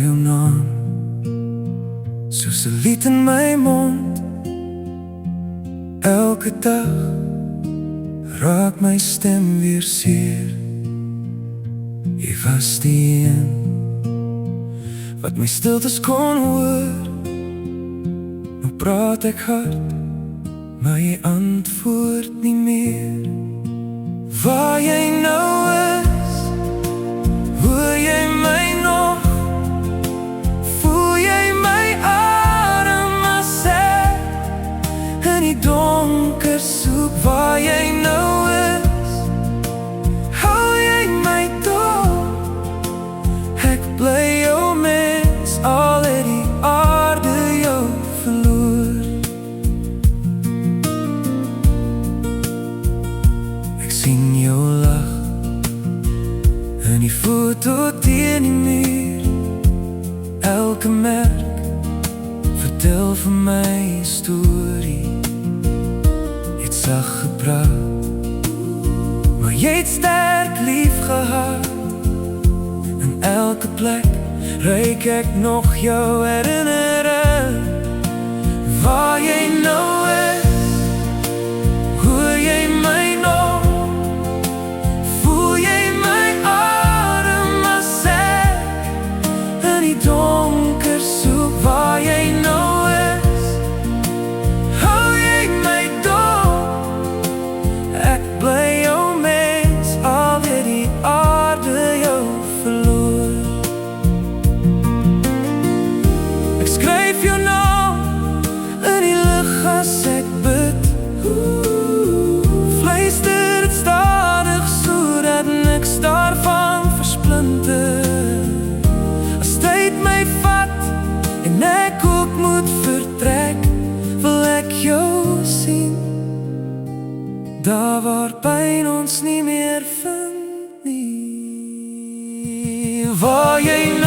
jou naam soos 'n lied in my mond. Elke dag raak my stem weer seer. Jy was die een wat my stiltes kon hoor. Nou praat ek hard, maar jy antwoord nie meer. Waar jy nou is, hoor jy my nog? Voel jy my adem as ek in die donker soek? Waar jy nou is, hou jy my dop? Ek bly jou mens, al het die aarde jou verloor. Ek sien jou lach in die foto teen die muur. Elke merk vertel vir my 'n storie. Jy het sag gepraat, maar jy het sterk lief gehad. In elke plek ruik ek nog jou herinnering. Waar jy nou is, hoor jy my nog? Voel jy my adem as ek in die donker soek? Waar jy nou is, hou jy my dop? Ek bly jou mens, al het die aarde jou verloor. Ek skryf jou naam in die lug as ek bid. Fluister dit stadig sodat niks daarvan versplinter. As tyd my vat en ek ook moet vertrek, wil ek jou sien, daar waar pyn ons nie meer vind nie. Waar jy